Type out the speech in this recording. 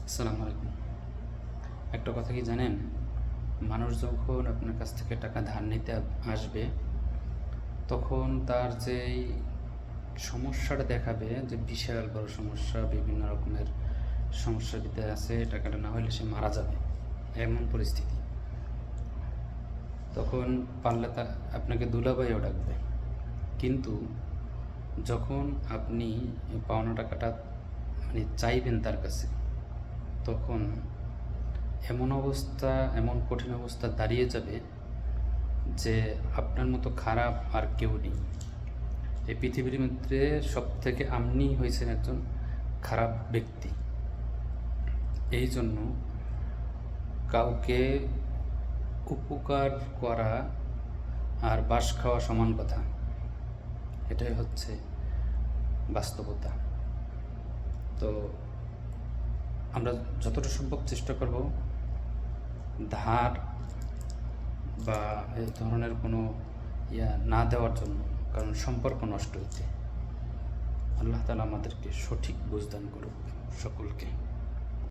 আসসালামু আলাইকুম। একটা কথা কি জানেন, মানুষ যখন আপনার কাছ থেকে টাকা ধার নিতে আসবে, তখন তার যেই সমস্যাটা দেখাবে যে বিশাল বড় সমস্যা, বিভিন্ন রকমের সমস্যার ভিতরে আছে, টাকাটা না হলে সে মারা যাবে, এমন পরিস্থিতি। তখন পারলে তা আপনাকে দুলাভাইও ডাকবে। কিন্তু যখন আপনি এই পাওনা টাকাটা চাইবেন তার কাছে, তখন এমন কঠিন অবস্থা দাঁড়িয়ে যাবে যে আপনার মতো খারাপ আর কেউ নেই। এই পৃথিবীর মধ্যে সব থেকে আপনি হয়েছেন একজন খারাপ ব্যক্তি। এই জন্য কাউকে উপকার করা আর বাঁশ খাওয়া সমান কথা, এটাই হচ্ছে বাস্তবতা। তো আমরা যতটা সম্ভব চেষ্টা করব ধার বা এই ধরনের কোনো না দেওয়ার জন্য, কারণ সম্পর্ক নষ্ট হচ্ছে। আল্লাহ তাআলা আমাদেরকে সঠিক বুঝদান করুক সকলকে।